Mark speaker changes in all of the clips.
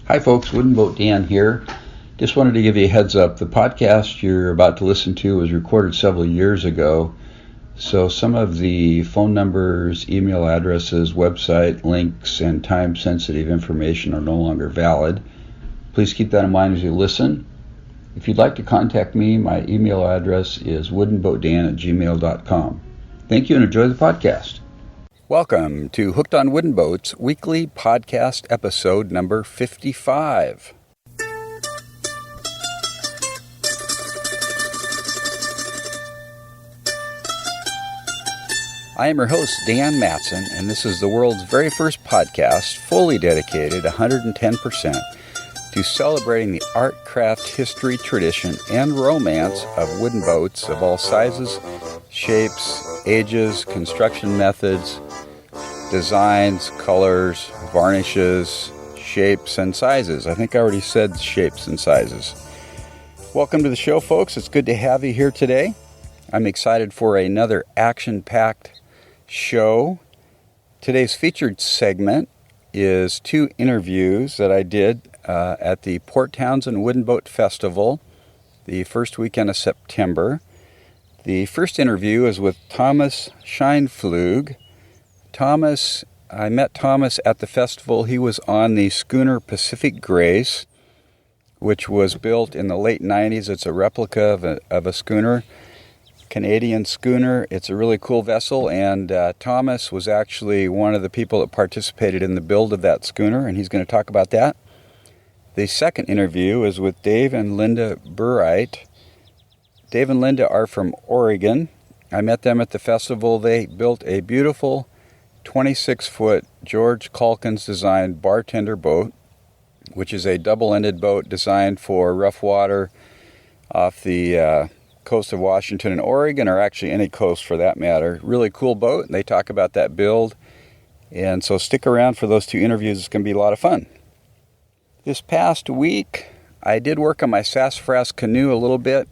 Speaker 1: Hi folks, Wooden Boat Dan here. Just wanted to give you a heads up. The podcast you're about to listen to was recorded several years ago, so some of the phone numbers, email addresses, website links, and time-sensitive information are no longer valid. Please keep that in mind as you listen. If you'd like to contact me, my email address is woodenboatdan@gmail.com. Thank you and enjoy the podcast. Welcome to Hooked on Wooden Boats weekly podcast episode number 55. I am your host, Dan Matson, and this is the world's very first podcast fully dedicated 110% to celebrating the art, craft, history, tradition, and romance of wooden boats of all sizes, shapes, ages, construction methods, designs, colors, varnishes, shapes, and sizes. I think I already said shapes and sizes. Welcome to the show, folks. It's good to have you here today. I'm excited for another action-packed show. Today's featured segment is two interviews that I did at the Port Townsend Wooden Boat Festival the first weekend of September. The first interview is with Thomas Scheinpflug. I met Thomas at the festival. He was on the schooner Pacific Grace, which was built in the late 90s. It's a replica of a schooner, Canadian schooner. It's a really cool vessel, and Thomas was actually one of the people that participated in the build of that schooner, and he's going to talk about that. The second interview is with Dave and Linda Burright. Dave and Linda are from Oregon. I met them at the festival. They built a beautiful 26-foot George Caulkins designed Bartender boat, which is a double-ended boat designed for rough water off the coast of Washington and Oregon, or actually any coast for that matter. Really cool boat, and they talk about that build. And so stick around for those two interviews. It's going to be a lot of fun. This past week, I did work on my sassafras canoe a little bit.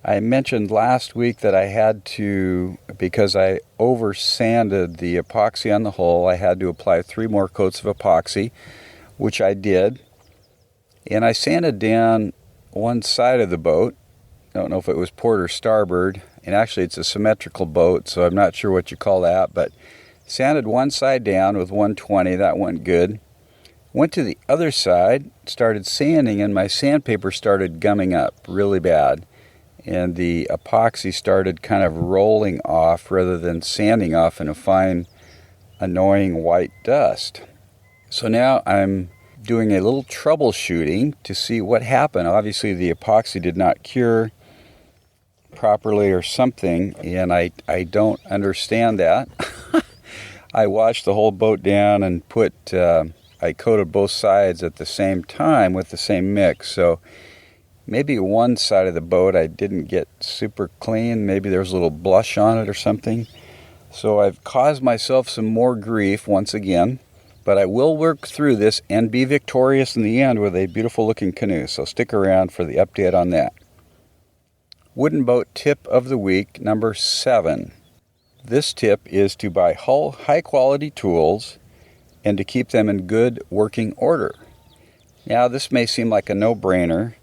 Speaker 1: I mentioned last week that I had to, because I over-sanded the epoxy on the hull, I had to apply 3 more coats of epoxy, which I did. And I sanded down one side of the boat. I don't know if it was port or starboard. And actually, it's a symmetrical boat, so I'm not sure what you call that. But sanded one side down with 120. That went good. Went to the other side, started sanding, and my sandpaper started gumming up really bad. And the epoxy started kind of rolling off rather than sanding off in a fine, annoying white dust. So now I'm doing a little troubleshooting to see what happened. Obviously, the epoxy did not cure properly or something, and I don't understand that. I washed the whole boat down and I coated both sides at the same time with the same mix. So maybe one side of the boat I didn't get super clean. Maybe there was a little blush on it or something. So I've caused myself some more grief once again. But I will work through this and be victorious in the end with a beautiful looking canoe. So stick around for the update on that. Wooden boat tip of the week, number 7. This tip is to buy high quality tools and to keep them in good working order. Now this may seem like a no-brainer.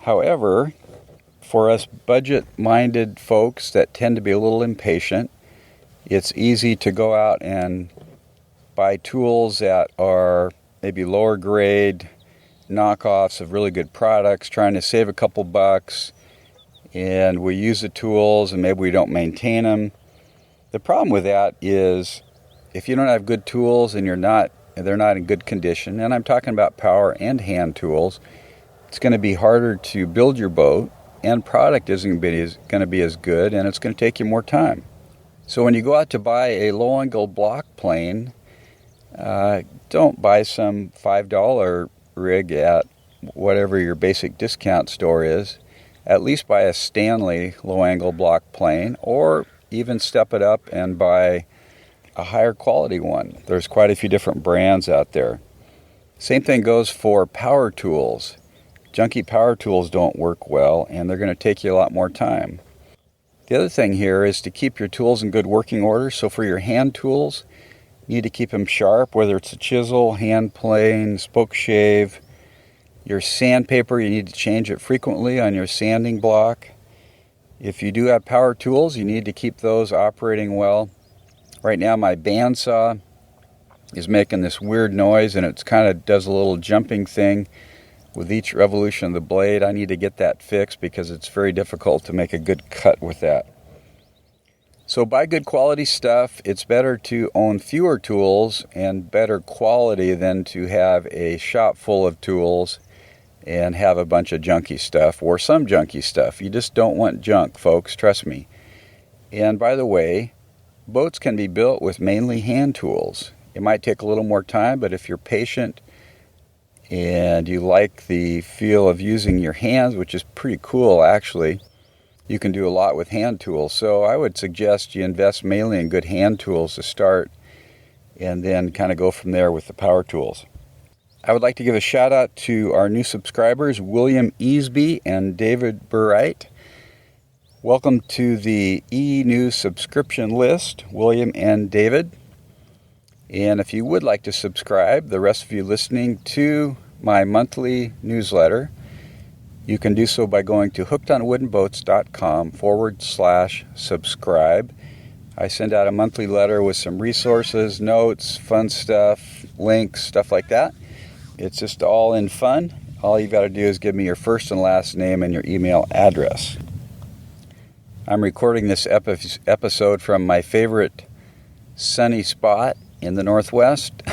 Speaker 1: However, for us budget-minded folks that tend to be a little impatient, it's easy to go out and buy tools that are maybe lower grade, knockoffs of really good products, trying to save a couple bucks, and we use the tools and maybe we don't maintain them. The problem with that is if you don't have good tools and they're not in good condition, and I'm talking about power and hand tools, it's going to be harder to build your boat, and product isn't going to be as good, and it's going to take you more time. So when you go out to buy a low-angle block plane, don't buy some $5 rig at whatever your basic discount store is. At least buy a Stanley low-angle block plane, or even step it up and buy a higher quality one. There's quite a few different brands out there. Same thing goes for power tools. Junky power tools don't work well, and they're going to take you a lot more time. The other thing here is to keep your tools in good working order. So for your hand tools, you need to keep them sharp, whether it's a chisel, hand plane, spoke shave, Your sandpaper, you need to change it frequently on your sanding block. If you do have power tools, you need to keep those operating well. Right now my bandsaw is making this weird noise, and it kind of does a little jumping thing with each revolution of the blade. I need to get that fixed because it's very difficult to make a good cut with that. So buy good quality stuff. It's better to own fewer tools and better quality than to have a shop full of tools and have a bunch of junky stuff, or some junky stuff. You just don't want junk, folks, trust me. And by the way, boats can be built with mainly hand tools. It might take a little more time, but if you're patient and you like the feel of using your hands, which is pretty cool actually, you can do a lot with hand tools. So I would suggest you invest mainly in good hand tools to start, and then kind of go from there with the power tools. I would like to give a shout out to our new subscribers, William Easby and David Burright. Welcome to the e-news subscription list, William and David. And if you would like to subscribe, the rest of you listening, to my monthly newsletter, you can do so by going to hookedonwoodenboats.com/subscribe. I send out a monthly letter with some resources, notes, fun stuff, links, stuff like that. It's just all in fun. All you've got to do is give me your first and last name and your email address. I'm recording this episode from my favorite sunny spot in the Northwest,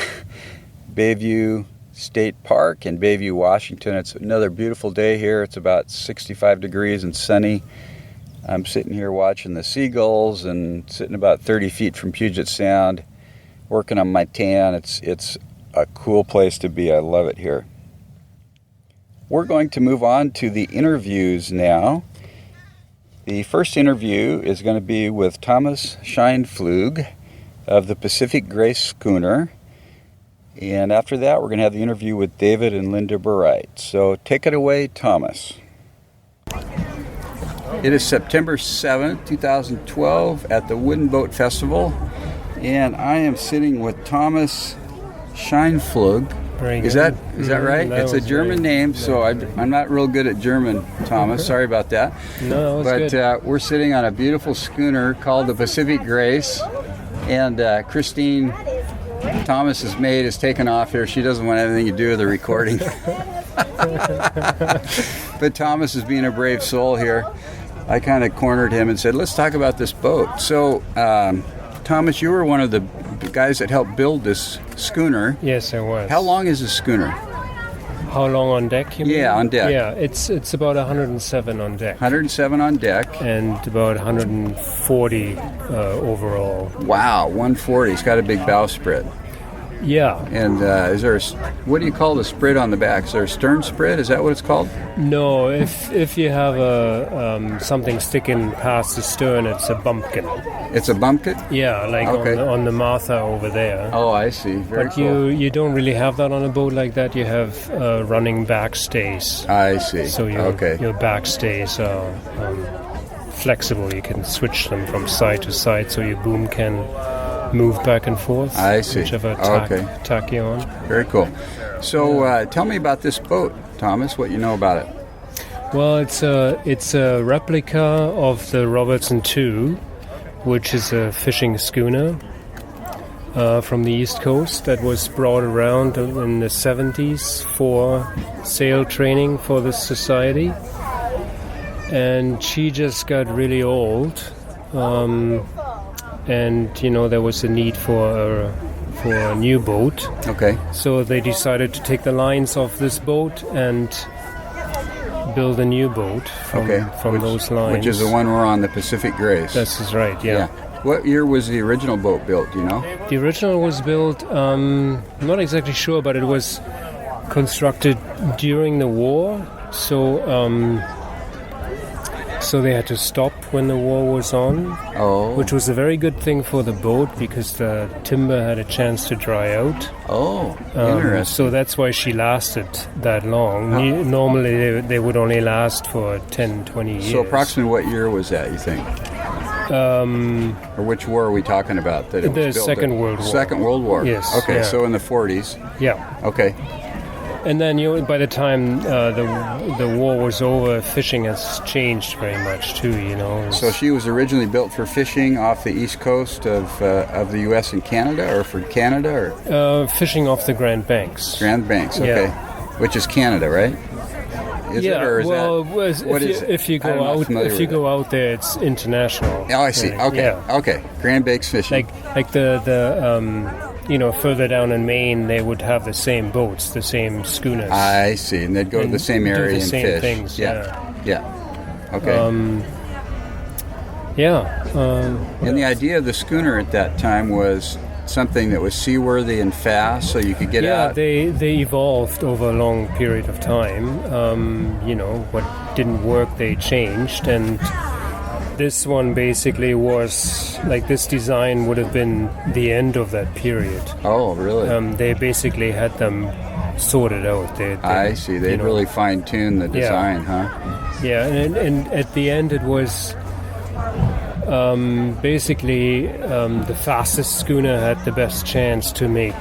Speaker 1: Bayview State Park in Bayview, Washington. It's another beautiful day here. It's about 65 degrees and sunny. I'm sitting here watching the seagulls and sitting about 30 feet from Puget Sound, working on my tan. It's a cool place to be. I love it here. We're going to move on to the interviews now. The first interview is going to be with Thomas Scheinpflug of the Pacific Grace Schooner. And after that, we're going to have the interview with David and Linda Burright. So take it away, Thomas. It is September 7th, 2012 at the Wooden Boat Festival. And I am sitting with Thomas Scheinpflug. Is that right? It's a German name, so I'm not real good at German, Thomas. Sorry about that.
Speaker 2: No, it's good.
Speaker 1: But we're sitting on a beautiful schooner called the Pacific Grace. And Christine, Thomas's maid, is taken off here. She doesn't want anything to do with the recording. But Thomas is being a brave soul here. I kind of cornered him and said, let's talk about this boat. So, Thomas, you were one of the guys that helped build this schooner.
Speaker 2: Yes, I was.
Speaker 1: How long is this schooner?
Speaker 2: How long on deck, you mean?
Speaker 1: Yeah, on deck.
Speaker 2: Yeah, it's about 107 on deck.
Speaker 1: 107 on deck.
Speaker 2: And about 140 overall.
Speaker 1: Wow, 140. It's got a big bowsprit.
Speaker 2: Yeah.
Speaker 1: And is there what do you call the spread on the back? Is there a stern spread? Is that what it's called?
Speaker 2: No, if you have a something sticking past the stern, it's a bumpkin.
Speaker 1: It's a bumpkin?
Speaker 2: Yeah, like
Speaker 1: okay.
Speaker 2: on the Martha over there.
Speaker 1: Oh, I see. Very cool.
Speaker 2: You don't really have that on a boat like that. You have running backstays.
Speaker 1: I see.
Speaker 2: So your backstays are flexible. You can switch them from side to side, so your boom can move back and forth.
Speaker 1: I see.
Speaker 2: Whichever tack you're on.
Speaker 1: Very cool. So tell me about this boat, Thomas, what you know about it.
Speaker 2: Well, it's a replica of the Robertson II, which is a fishing schooner from the East Coast that was brought around in the 70s for sail training for this society. And she just got really old. And there was a need for a new boat. Okay. So they decided to take the lines off this boat and build a new boat from those lines.
Speaker 1: Which is the one we're on, the Pacific Grace.
Speaker 2: This is right. Yeah.
Speaker 1: What year was the original boat built? Do you know?
Speaker 2: The original was built. I'm not exactly sure, but it was constructed during the war. So they had to stop when the war was on, which was a very good thing for the boat because the timber had a chance to dry out.
Speaker 1: Interesting.
Speaker 2: So that's why she lasted that long. Normally they would only last for 10, 20 years.
Speaker 1: So approximately what year was that, you think? Or which war are we talking about?
Speaker 2: The Second World War.
Speaker 1: Second World War?
Speaker 2: Yes.
Speaker 1: Okay, so in the 40s?
Speaker 2: Yeah.
Speaker 1: Okay.
Speaker 2: And then by the time the war was over, fishing has changed very much too.
Speaker 1: So she was originally built for fishing off the east coast of the U.S. and Canada, or for Canada, or
Speaker 2: fishing off the Grand Banks.
Speaker 1: Grand Banks, okay,
Speaker 2: Yeah.
Speaker 1: Which is Canada, right? Is it, or is
Speaker 2: well, if you
Speaker 1: I'm not familiar with
Speaker 2: go out there, it's international.
Speaker 1: Oh, I see. Okay,
Speaker 2: Yeah.
Speaker 1: okay. Grand Banks fishing.
Speaker 2: Like the further down in Maine, they would have the same boats, the same schooners.
Speaker 1: I see, and they'd go to the same
Speaker 2: do
Speaker 1: area
Speaker 2: the
Speaker 1: and
Speaker 2: same
Speaker 1: fish.
Speaker 2: things,
Speaker 1: Yeah. Okay. And the idea of the schooner at that time was something that was seaworthy and fast, so you could get out.
Speaker 2: Yeah, they evolved over a long period of time. What didn't work, they changed, and this one basically was like this design would have been the end of that period.
Speaker 1: Oh, really?
Speaker 2: They basically had them sorted out.
Speaker 1: I see. They'd really fine-tune the design, huh?
Speaker 2: Yeah, and at the end it was basically the fastest schooner had the best chance to make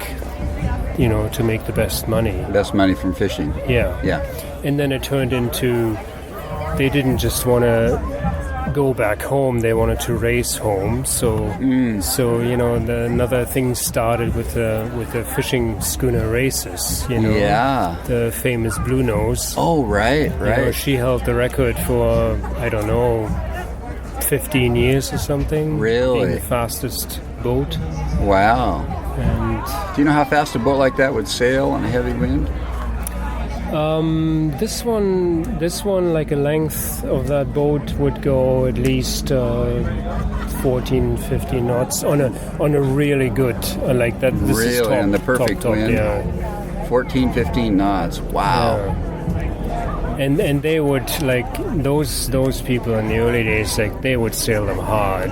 Speaker 2: the best money.
Speaker 1: Best money from fishing.
Speaker 2: Yeah.
Speaker 1: Yeah.
Speaker 2: And then it turned into they didn't just want to go back home, they wanted to race home. So another thing started with the fishing schooner races.
Speaker 1: Yeah.
Speaker 2: The famous Blue Nose.
Speaker 1: Oh, right.
Speaker 2: She held the record for 15 years or something.
Speaker 1: Really?
Speaker 2: Being the fastest boat.
Speaker 1: Wow.
Speaker 2: And
Speaker 1: do you know how fast a boat like that would sail on a heavy wind?
Speaker 2: This one, like a length of that boat would go at least 14, 15 knots on a really good like that. This
Speaker 1: really,
Speaker 2: is top,
Speaker 1: on the perfect
Speaker 2: top,
Speaker 1: wind.
Speaker 2: Yeah.
Speaker 1: 14, 15 knots. Wow.
Speaker 2: Yeah. And they would like those people in the early days, like they would sail them hard.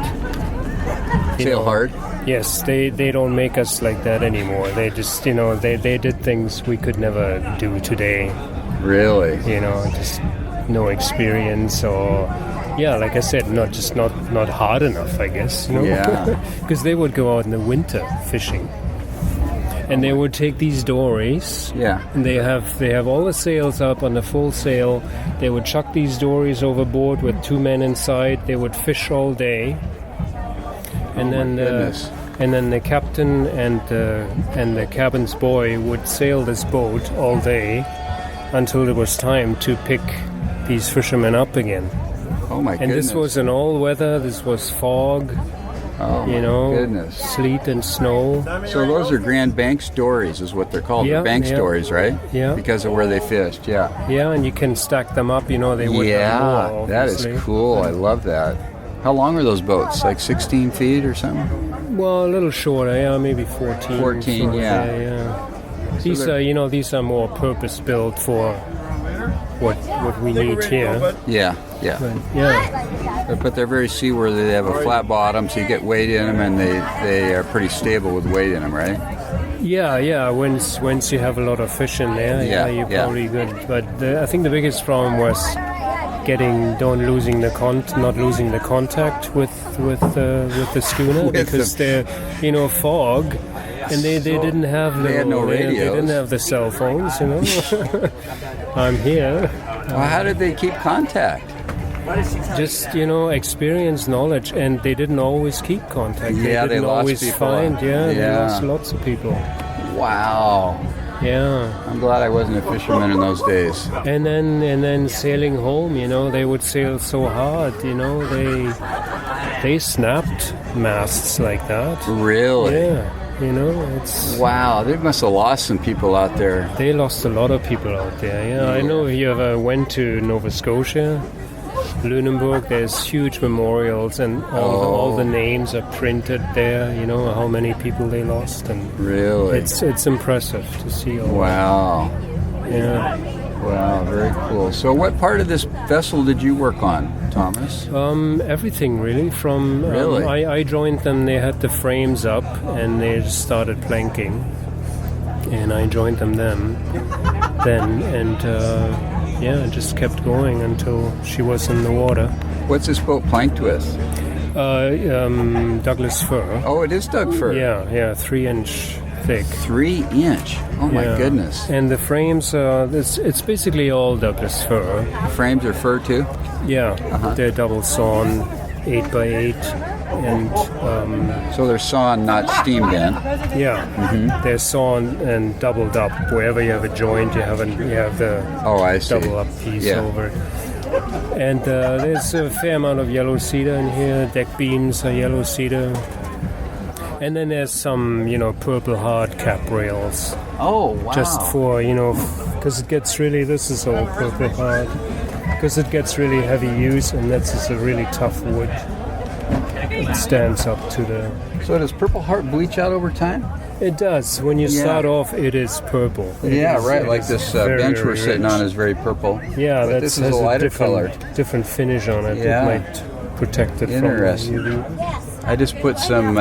Speaker 1: Sail hard.
Speaker 2: Yes, they don't make us like that anymore. They just, they did things we could never do today.
Speaker 1: Really?
Speaker 2: Just no experience or, like I said, not hard enough, I guess.
Speaker 1: Yeah.
Speaker 2: Because they would go out in the winter fishing. And they would take these dories.
Speaker 1: Yeah.
Speaker 2: And they have all the sails up on the full sail. They would chuck these dories overboard with two men inside. They would fish all day. And then the captain and the cabin's boy would sail this boat all day until it was time to pick these fishermen up again.
Speaker 1: Oh my
Speaker 2: and
Speaker 1: goodness!
Speaker 2: This was in all weather. This was fog.
Speaker 1: Oh my goodness!
Speaker 2: Sleet and snow.
Speaker 1: So those are Grand Banks dories, is what they're called.
Speaker 2: Yeah,
Speaker 1: they're Banks dories, right?
Speaker 2: Yeah.
Speaker 1: Because of where they fished. Yeah.
Speaker 2: Yeah, and you can stack them up. They would have more.
Speaker 1: Yeah, that is cool. I love that. How long are those boats? Like 16 feet or something?
Speaker 2: Well, a little shorter, yeah, maybe 14.
Speaker 1: 14,
Speaker 2: yeah. These are more purpose-built for what we need here.
Speaker 1: Yeah. But they're very seaworthy. They have a flat bottom, so you get weight in them, and they are pretty stable with weight in them, right?
Speaker 2: Yeah. Once you have a lot of fish in there, you're probably good. But I think the biggest problem was not losing the contact with the schooner because they're fog, and they didn't have
Speaker 1: they had no radios.
Speaker 2: They didn't have the cell phones. I'm here.
Speaker 1: Well, how did they keep contact?
Speaker 2: Just experience, knowledge, and they didn't always keep contact.
Speaker 1: Yeah,
Speaker 2: they didn't
Speaker 1: lost
Speaker 2: always
Speaker 1: people.
Speaker 2: find. They lost lots of people.
Speaker 1: Wow.
Speaker 2: Yeah.
Speaker 1: I'm glad I wasn't a fisherman in those days.
Speaker 2: And then sailing home, they would sail so hard, they snapped masts like that.
Speaker 1: Really?
Speaker 2: Yeah. It's...
Speaker 1: Wow, they must have lost some people out there.
Speaker 2: They lost a lot of people out there, yeah. I know if you ever went to Nova Scotia, Lunenburg, there's huge memorials, and all the names are printed there, how many people they lost. And
Speaker 1: really?
Speaker 2: It's impressive to see all
Speaker 1: Wow.
Speaker 2: that. Yeah.
Speaker 1: Wow, very cool. So what part of this vessel did you work on, Thomas?
Speaker 2: Everything, really. From I joined them, they had the frames up, and they just started planking. And I joined them then. And just kept going until she was in the water.
Speaker 1: What's this boat planked with?
Speaker 2: Douglas fir.
Speaker 1: Oh, it is Doug fir.
Speaker 2: Yeah, 3-inch thick.
Speaker 1: 3 inch. Oh my goodness.
Speaker 2: And the frames, it's basically all Douglas fir.
Speaker 1: The frames are fir too?
Speaker 2: Yeah, they're double sawn, 8x8, and
Speaker 1: so they're sawn, not steamed in.
Speaker 2: Yeah, they're sawn and doubled up. Wherever you have a joint, you have the
Speaker 1: I see.
Speaker 2: double up piece over it. And there's a fair amount of yellow cedar in here. Deck beams are yellow cedar. And then there's some, purple hard cap rails.
Speaker 1: Oh, wow.
Speaker 2: Just for, because it gets really, this is all purple hard. Because it gets really heavy use, and that's just a really tough wood. It stands up to the...
Speaker 1: So does purple heart bleach out over time?
Speaker 2: It does. When you start off, it is purple.
Speaker 1: Like this bench we're sitting on is very purple.
Speaker 2: Yeah,
Speaker 1: but this is a lighter color.
Speaker 2: Different finish on it.
Speaker 1: Yeah.
Speaker 2: It might protect it
Speaker 1: Interesting.
Speaker 2: from UV.
Speaker 1: I just put some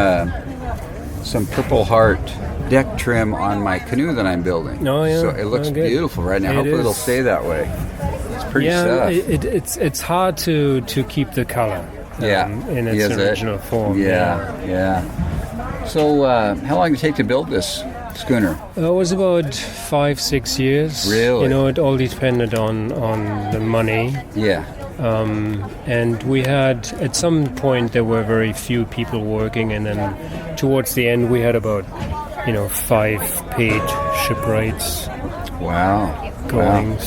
Speaker 1: purple heart deck trim on my canoe that I'm building.
Speaker 2: Oh, yeah.
Speaker 1: So it looks beautiful right now. Hopefully it'll stay that way. It's pretty stuff.
Speaker 2: It's hard to keep the color in its original form.
Speaker 1: Yeah. So how long did it take to build this schooner?
Speaker 2: It was about 5-6 years.
Speaker 1: Really?
Speaker 2: It all depended on the money.
Speaker 1: Yeah.
Speaker 2: And we had, at some point, there were very few people working, and then towards the end, we had about, 5 paid shipwrights.
Speaker 1: Wow.
Speaker 2: Going.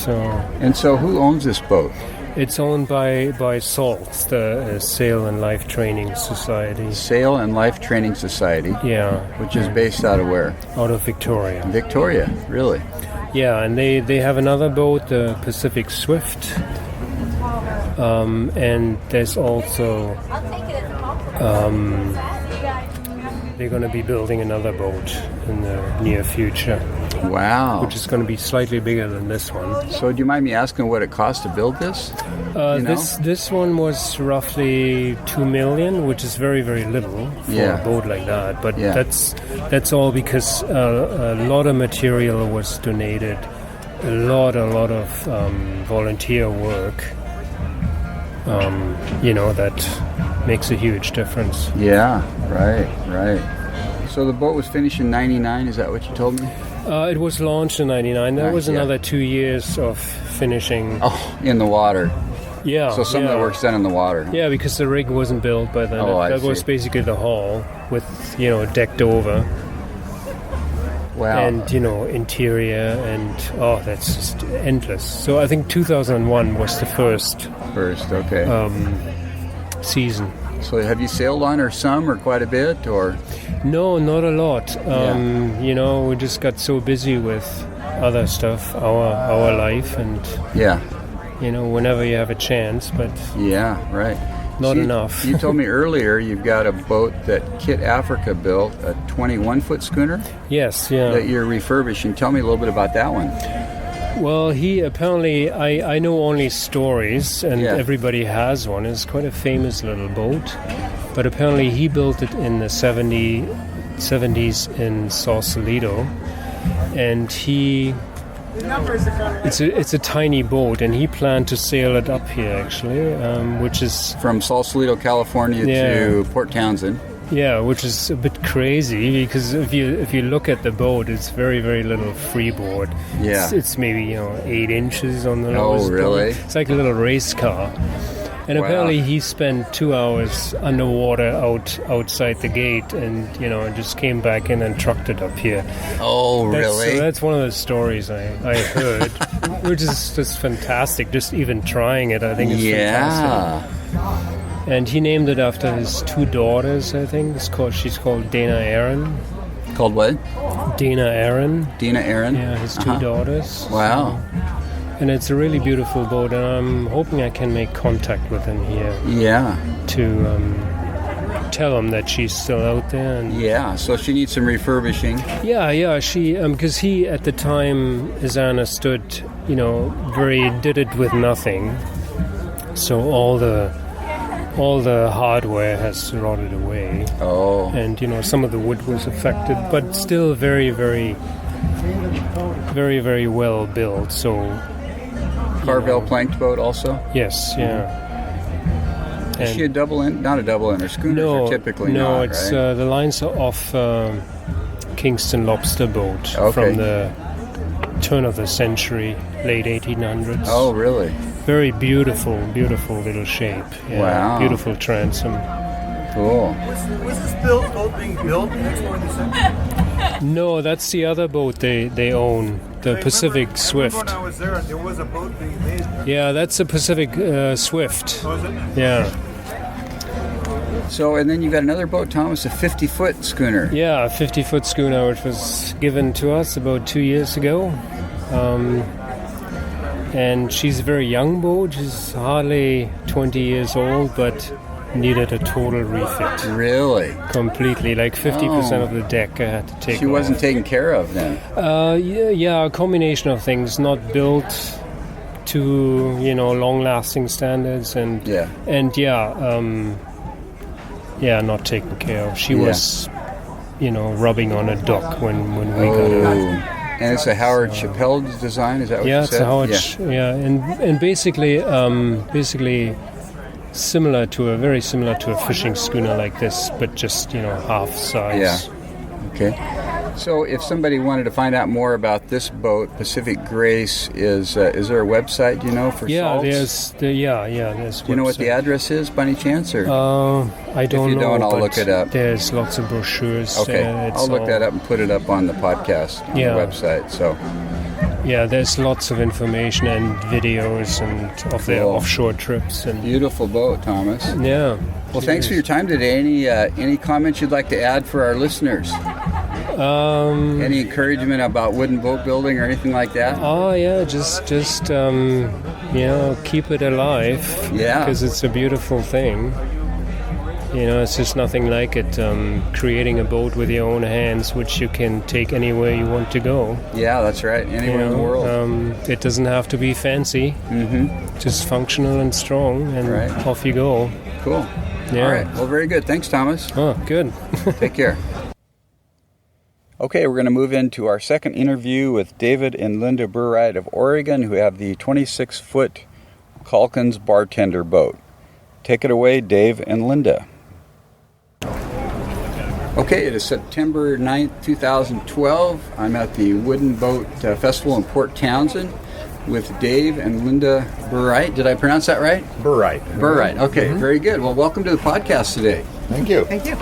Speaker 1: And so who owns this boat?
Speaker 2: It's owned by S.A.L.T.S, the Sail and Life Training Society.
Speaker 1: Sail and Life Training Society.
Speaker 2: Yeah.
Speaker 1: Which is based out of where?
Speaker 2: Out of Victoria.
Speaker 1: Victoria, really?
Speaker 2: Yeah, and they have another boat, the Pacific Swift. And there's also... they're going to be building another boat in the near future.
Speaker 1: Wow.
Speaker 2: Which is going to be slightly bigger than this one.
Speaker 1: So do you mind me asking what it cost to build this?
Speaker 2: This one was roughly $2 million, which is very, very little for a boat like that. But that's all because a lot of material was donated, a lot of volunteer work. That makes a huge difference.
Speaker 1: Yeah, right. So the boat was finished in 99, is that what you told me?
Speaker 2: It was launched in 99. That was another 2 years of finishing.
Speaker 1: Oh, in the water.
Speaker 2: Yeah.
Speaker 1: So some of the work's done in the water.
Speaker 2: Yeah, because the rig wasn't built by then. That was basically the hull with, decked over.
Speaker 1: Wow.
Speaker 2: And, interior and, that's just endless. So I think 2001 was the first. Season.
Speaker 1: So have you sailed on her some or quite a bit, or?
Speaker 2: No, not a lot. We just got so busy with other stuff, our life, and whenever you have a chance. But not enough.
Speaker 1: You told me earlier you've got a boat that Kit Africa built, a 21-foot schooner.
Speaker 2: Yes, yeah.
Speaker 1: That you're refurbishing. Tell me a little bit about that one.
Speaker 2: Well, he apparently, I know only stories, and everybody has one. It's quite a famous little boat. But apparently he built it in the 70s in Sausalito. And it's a tiny boat, and he planned to sail it up here, actually, which is...
Speaker 1: From Sausalito, California to Port Townsend.
Speaker 2: Yeah, which is a bit crazy because if you look at the boat, it's very, very little freeboard.
Speaker 1: Yeah,
Speaker 2: it's maybe 8 inches on the lowest.
Speaker 1: Oh, really?
Speaker 2: Board. It's like a little race car. And apparently he spent 2 hours underwater outside the gate, and just came back in and trucked it up here.
Speaker 1: Oh, really?
Speaker 2: So that's one of the stories I heard, which is just fantastic. Just even trying it, I think it's fantastic. And he named it after his 2 daughters, I think. She's called Dana Aaron.
Speaker 1: Called what?
Speaker 2: Dana Aaron.
Speaker 1: Dana Aaron?
Speaker 2: Yeah, his 2 daughters.
Speaker 1: Wow.
Speaker 2: And it's a really beautiful boat, and I'm hoping I can make contact with him here.
Speaker 1: Yeah.
Speaker 2: To tell him that she's still out there. And
Speaker 1: so she needs some refurbishing.
Speaker 2: Yeah, she, because he, at the time, as I understood, did it with nothing. So all the hardware has rotted away.
Speaker 1: Oh.
Speaker 2: And, some of the wood was affected, but still very, very, very, very well built. So.
Speaker 1: Carvel planked boat also?
Speaker 2: Yes, yeah.
Speaker 1: Is she a double end? Not a double ender. Schooners are typically not,
Speaker 2: it's,
Speaker 1: right?
Speaker 2: the lines are off Kingston lobster boat from the turn of the century, late 1800s.
Speaker 1: Oh, really?
Speaker 2: Very beautiful, beautiful little shape. Yeah,
Speaker 1: wow.
Speaker 2: Beautiful transom.
Speaker 1: Cool.
Speaker 3: Was this boat being built next door to the center?
Speaker 2: No, that's the other boat they own, the Pacific Swift.
Speaker 3: When I was there was a boat being made there.
Speaker 2: Yeah, that's the Pacific Swift.
Speaker 3: Was it?
Speaker 2: Yeah.
Speaker 1: So, and then you got another boat, Thomas, a 50-foot schooner.
Speaker 2: Yeah, a 50-foot schooner, which was given to us about 2 years ago. And she's a very young boat. She's hardly 20 years old, but needed a total refit.
Speaker 1: Really?
Speaker 2: Completely. Like 50% of the deck I had to take
Speaker 1: She wasn't
Speaker 2: off.
Speaker 1: taken care of then?
Speaker 2: Yeah, a combination of things. Not built to, long-lasting standards. And not taken care of. She was, rubbing on a dock when we got her.
Speaker 1: And it's a Howard Chappell design, is that what you said?
Speaker 2: It's a Howard. And basically very similar to a fishing schooner like this, but just half size.
Speaker 1: Yeah. Okay. So, if somebody wanted to find out more about this boat, Pacific Grace, is there a website? Do you know for
Speaker 2: S.A.L.T.S?
Speaker 1: There's. Do you know what the address is, by any chance, or?
Speaker 2: I don't know.
Speaker 1: If you don't, I'll look it up.
Speaker 2: There's lots of brochures.
Speaker 1: Okay, I'll look that up and put it up on the podcast on the website. So.
Speaker 2: Yeah, there's lots of information and videos and of their offshore trips and
Speaker 1: beautiful boat, Thomas.
Speaker 2: Yeah.
Speaker 1: Well, thanks for your time today. Any comments you'd like to add for our listeners? Any encouragement about wooden boat building or anything like that?
Speaker 2: Oh yeah, just keep it alive.
Speaker 1: Yeah.
Speaker 2: Because it's a beautiful thing. It's just nothing like it. Creating a boat with your own hands, which you can take anywhere you want to go.
Speaker 1: Yeah, that's right. Anywhere in the world.
Speaker 2: It doesn't have to be fancy. Mm-hmm. Just functional and strong, and off you go.
Speaker 1: Cool.
Speaker 2: Yeah.
Speaker 1: All right. Well, very good. Thanks, Thomas.
Speaker 2: Oh, good.
Speaker 1: Take care. Okay, we're going to move into our second interview with David and Linda Burright of Oregon, who have the 26-foot Caulkins Bartender boat. Take it away, Dave and Linda. Okay, it is September 9th, 2012. I'm at the Wooden Boat Festival in Port Townsend with Dave and Linda Burright. Did I pronounce that right?
Speaker 4: Burright.
Speaker 1: Burright. Okay, very good. Well, welcome to the podcast today.
Speaker 4: Thank you.
Speaker 5: Thank you.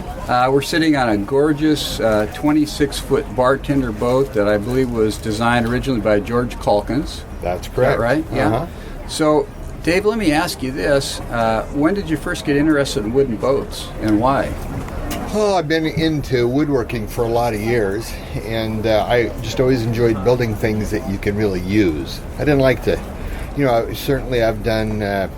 Speaker 1: We're sitting on a gorgeous 26-foot bartender boat that I believe was designed originally by George Caulkins.
Speaker 4: That's correct.
Speaker 1: Is that right? Yeah. So, Dave, let me ask you this. When did you first get interested in wooden boats, and why?
Speaker 4: Well, I've been into woodworking for a lot of years, and I just always enjoyed building things that you can really use. I didn't like to, certainly I've done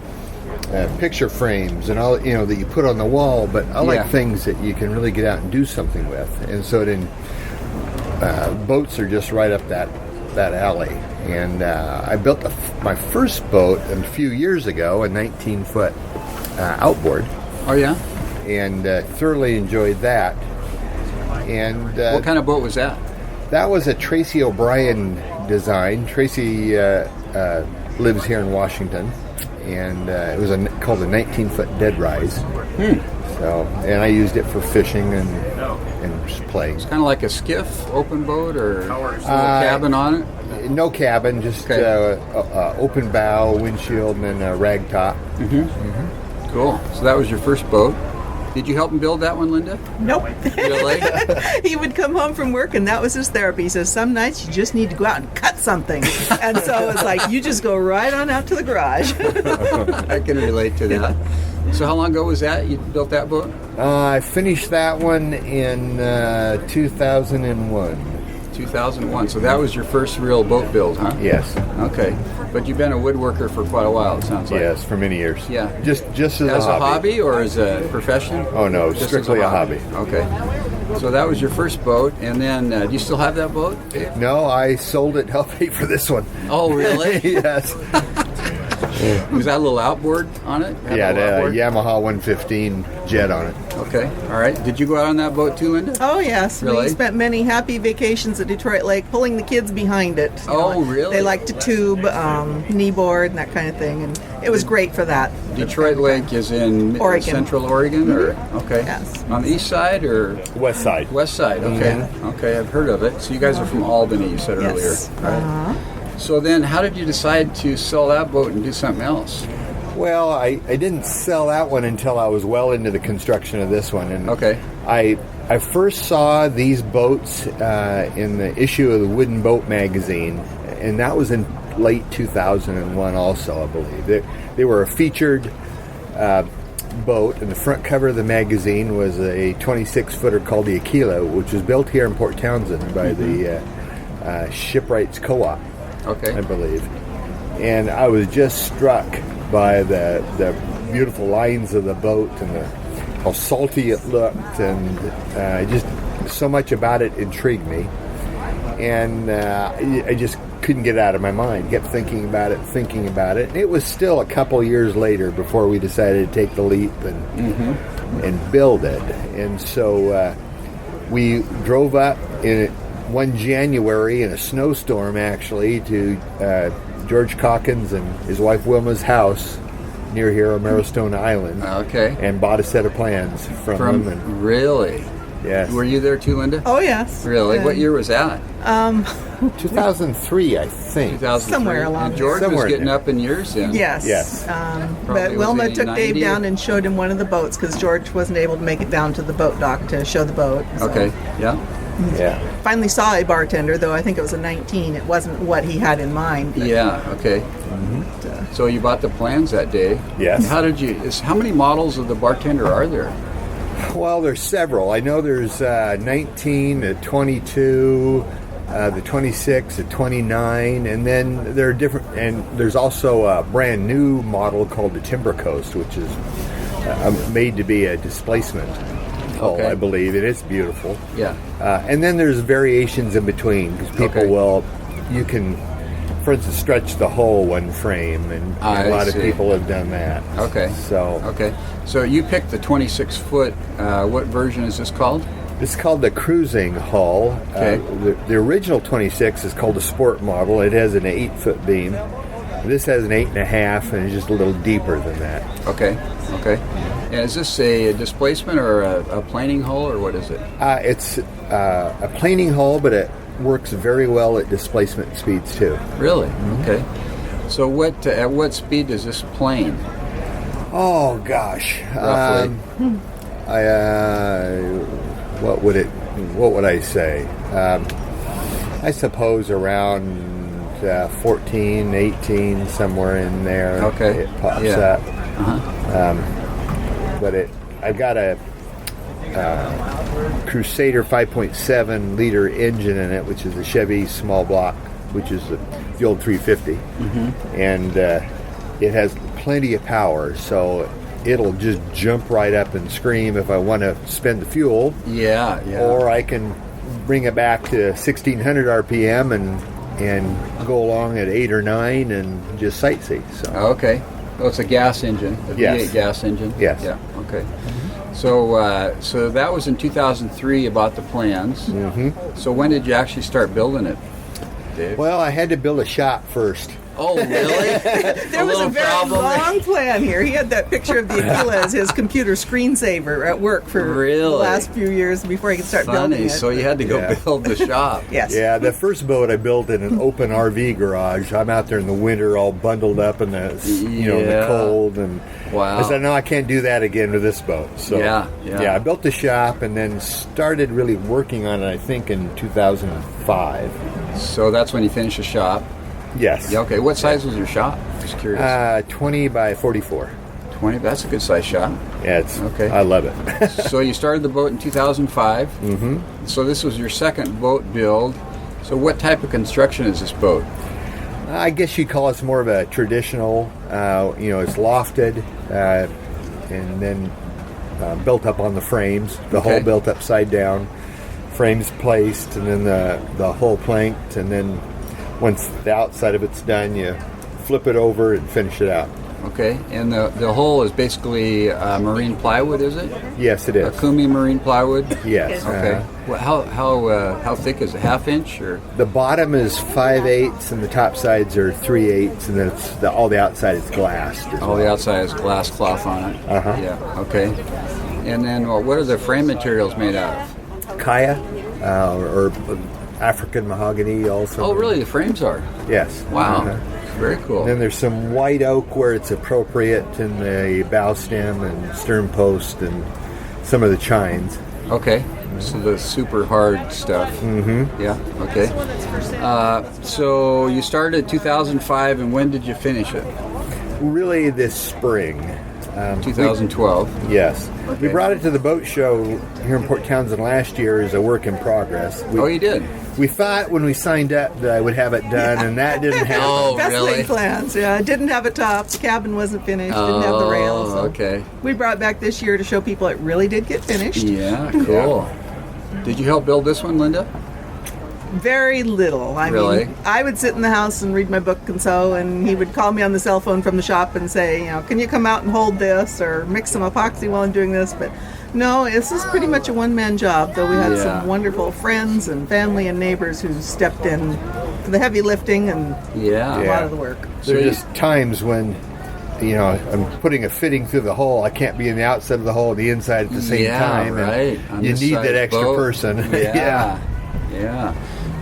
Speaker 4: picture frames and all, that you put on the wall, but I like things that you can really get out and do something with. And so then boats are just right up that alley. And I built my first boat a few years ago, a 19-foot outboard.
Speaker 1: Oh, yeah?
Speaker 4: And thoroughly enjoyed that. And
Speaker 1: what kind of boat was that?
Speaker 4: That was a Tracy O'Brien design. Tracy lives here in Washington, and it was called a 19-foot dead rise. So, and I used it for fishing and just playing.
Speaker 1: It's kind of like a skiff, open boat, or a cabin on it?
Speaker 4: No cabin, just open bow, windshield, and then a rag top.
Speaker 1: Cool. So that was your first boat. Did you help him build that one, Linda?
Speaker 5: Nope.
Speaker 1: Really?
Speaker 5: He would come home from work, and that was his therapy. He says, some nights you just need to go out and cut something. And so it's like, you just go right on out to the garage.
Speaker 1: I can relate to that. So how long ago was that you built that boat?
Speaker 4: I finished that one in 2001.
Speaker 1: 2001. So that was your first real boat build, huh?
Speaker 4: Yes.
Speaker 1: Okay. But you've been a woodworker for quite a while, it sounds like.
Speaker 4: Yes, for many years.
Speaker 1: Yeah.
Speaker 4: Just as
Speaker 1: a
Speaker 4: hobby.
Speaker 1: hobby or as a profession?
Speaker 4: Oh, no,
Speaker 1: Just
Speaker 4: strictly a hobby.
Speaker 1: Okay. So that was your first boat, and then do you still have that boat, Dave?
Speaker 4: No, I sold it to help pay for this one.
Speaker 1: Oh, really?
Speaker 4: Yes.
Speaker 1: Was that a little outboard on it? Had a
Speaker 4: Yeah, the
Speaker 1: little outboard?
Speaker 4: Yamaha 115 jet on it.
Speaker 1: Okay, all right. Did you go out on that boat too, Linda?
Speaker 5: Oh yes,
Speaker 1: Really?
Speaker 5: we spent many happy vacations at Detroit Lake, pulling the kids behind it. You
Speaker 1: Oh,
Speaker 5: know,
Speaker 1: really?
Speaker 5: They like to tube, kneeboard, and that kind of thing, and it was great for that.
Speaker 1: Detroit Lake is in
Speaker 5: Oregon.
Speaker 1: Central Oregon, or okay,
Speaker 5: Yes.
Speaker 1: on the east side or
Speaker 4: West side.
Speaker 1: west side. Okay, okay, I've heard of it. So you guys are from Albany, you said
Speaker 5: Yes.
Speaker 1: earlier, right? So then, how did you decide to sell that boat and do something else?
Speaker 4: Well, I didn't sell that one until I was well into the construction of this one. And
Speaker 1: Okay.
Speaker 4: I first saw these boats in the issue of the Wooden Boat magazine, and that was in late 2001 also, I believe. They were a featured boat, and the front cover of the magazine was a 26-footer called the Aquila, which was built here in Port Townsend by the Shipwrights co-op,
Speaker 1: Okay.
Speaker 4: I believe. And I was just struck by the beautiful lines of the boat and how salty it looked, and just so much about it intrigued me. And I just couldn't get it out of my mind. Kept thinking about it. And it was still a couple years later before we decided to take the leap and build it. And so we drove up in one January in a snowstorm, actually, to George Caulkins and his wife Wilma's house near here on Marrowstone Island.
Speaker 1: Okay.
Speaker 4: And bought a set of plans from them. And,
Speaker 1: Really?
Speaker 4: yes.
Speaker 1: Were you there too, Linda?
Speaker 5: Oh yes.
Speaker 1: Really? What
Speaker 5: And,
Speaker 1: year was that?
Speaker 4: 2003, I think.
Speaker 1: 2003.
Speaker 5: Somewhere along
Speaker 1: And George
Speaker 4: Somewhere
Speaker 1: was
Speaker 4: in
Speaker 1: getting
Speaker 4: there.
Speaker 1: up in years then.
Speaker 5: Yes.
Speaker 4: Yes.
Speaker 1: Probably
Speaker 5: But
Speaker 1: was
Speaker 5: Wilma
Speaker 1: it
Speaker 5: took Dave
Speaker 1: 90
Speaker 5: down
Speaker 1: or-
Speaker 5: and showed him one of the boats because George wasn't able to make it down to the boat dock to show the boat. So
Speaker 1: Okay. Yeah.
Speaker 4: Yeah.
Speaker 5: Finally saw a bartender, though I think it was a 19. It wasn't what he had in mind. but-
Speaker 1: Yeah. Okay. So you bought the plans that day.
Speaker 4: Yes.
Speaker 1: How did you? How many models of the Bartender are there?
Speaker 4: Well, there's several. I know there's 19, 22, the 26, the 29, and then there are different. And there's also a brand new model called the Timber Coast, which is made to be a displacement hull,
Speaker 1: Okay.
Speaker 4: I believe. And it's beautiful.
Speaker 1: Yeah.
Speaker 4: And then there's variations in between because people
Speaker 1: Okay.
Speaker 4: you can, for instance, stretch the hull one frame, and
Speaker 1: I
Speaker 4: a lot
Speaker 1: see.
Speaker 4: of people have done that.
Speaker 1: Okay.
Speaker 4: So
Speaker 1: Okay. So you picked the 26-foot. What version is this called?
Speaker 4: this is called the cruising hull.
Speaker 1: Okay.
Speaker 4: The original 26 is called the sport model. It has an 8-foot beam. This has an 8.5, and it's just a little deeper than that.
Speaker 1: Okay. Okay. And is this a displacement or a planing hull, or what is it?
Speaker 4: It's a planing hull, but it works very well at displacement speeds too.
Speaker 1: Really? Okay. So at what speed does this plane?
Speaker 4: Oh gosh,
Speaker 1: Roughly.
Speaker 4: what would I say? I suppose around 14, 18, somewhere in there.
Speaker 1: Okay.
Speaker 4: It pops
Speaker 1: Yeah.
Speaker 4: up. But I've got a Crusader 5.7 liter engine in it, which is a Chevy small block, which is the old 350, and it has plenty of power, so it'll just jump right up and scream if I want to spend the fuel.
Speaker 1: Yeah. Yeah.
Speaker 4: Or I can bring it back to 1600 RPM and go along at 8 or 9 and just sightsee. So
Speaker 1: Okay. Oh, it's a gas engine. A
Speaker 4: Yes.
Speaker 1: V8 gas engine.
Speaker 4: Yes.
Speaker 1: Yeah. Okay. So that was in 2003. About the plans.
Speaker 4: Mm-hmm.
Speaker 1: So when did you actually start building it, Dave?
Speaker 4: well, I had to build a shop first.
Speaker 1: Oh, really?
Speaker 5: There was a very long plan here. He had that picture of the Aquila as his computer screensaver at work for
Speaker 1: Really?
Speaker 5: the last few years before he could start building
Speaker 1: Funny.
Speaker 5: it.
Speaker 1: So you had to go
Speaker 4: Yeah.
Speaker 1: build the shop.
Speaker 5: Yes.
Speaker 4: Yeah, the first boat I built in an open RV garage. I'm out there in the winter, all bundled up in the in the
Speaker 1: Yeah.
Speaker 4: cold, and
Speaker 1: Wow.
Speaker 4: I said, no, I can't do that again with this boat. So
Speaker 1: Yeah.
Speaker 4: I built the shop and then started really working on it. I think in 2005.
Speaker 1: So that's when you finished the shop.
Speaker 4: Yes.
Speaker 1: Yeah. Okay. What size was your shop? Just curious.
Speaker 4: 20 by 44.
Speaker 1: 20. That's a good size shop.
Speaker 4: Yeah, it's
Speaker 1: Okay.
Speaker 4: I love it.
Speaker 1: So you started the boat in 2005.
Speaker 4: Mm-hmm.
Speaker 1: So this was your second boat build. So what type of construction is this boat?
Speaker 4: I guess you'd call it more of a traditional. It's lofted and then built up on the frames. The
Speaker 1: Okay.
Speaker 4: hull built upside down, frames placed, and then the hull planked. And then once the outside of it's done, you flip it over, and finish it out.
Speaker 1: Okay, and the hull is basically marine plywood, is it?
Speaker 4: Yes, it is.
Speaker 1: Kumi marine plywood?
Speaker 4: Yes.
Speaker 1: Okay. Well, how thick is it? Half inch or?
Speaker 4: The bottom is 5/8, and the top sides are 3/8, and then all the outside is glass.
Speaker 1: All the outside is glass cloth on it. Yeah. Okay. And then what are the frame materials made out of?
Speaker 4: Kaya, or African mahogany also.
Speaker 1: Oh, really? The frames are?
Speaker 4: Yes.
Speaker 1: Wow. Very cool.
Speaker 4: And then there's some white oak where it's appropriate in the bow stem and stern post and some of the chines.
Speaker 1: Okay. So the super hard stuff.
Speaker 4: Mm-hmm.
Speaker 1: Yeah. Okay. So you started 2005, and when did you finish it?
Speaker 4: Really this spring.
Speaker 1: 2012.
Speaker 4: Yes.
Speaker 1: Okay.
Speaker 4: We brought it to the boat show here in Port Townsend last year as a work in progress.
Speaker 1: You did?
Speaker 4: We thought when we signed up that I would have it done, and that didn't happen.
Speaker 1: Oh,
Speaker 5: Best
Speaker 1: really?
Speaker 5: laid plans. Yeah, it didn't have a top. The cabin wasn't finished. Didn't have the rails. So
Speaker 1: okay.
Speaker 5: we brought it back this year to show people it really did get finished.
Speaker 1: Yeah, cool. Did you help build this one, Linda?
Speaker 5: Very little. I
Speaker 1: Really?
Speaker 5: mean, I would sit in the house and read my book and sew, and he would call me on the cell phone from the shop and say, can you come out and hold this or mix some epoxy while I'm doing this? But no, this is pretty much a one-man job, though we had some wonderful friends and family and neighbors who stepped in for the heavy lifting and a lot of the work.
Speaker 4: There are just times when, I'm putting a fitting through the hole. I can't be in the outside of the hole and the inside at the same time.
Speaker 1: Right.
Speaker 4: And you need that extra person.
Speaker 1: Yeah.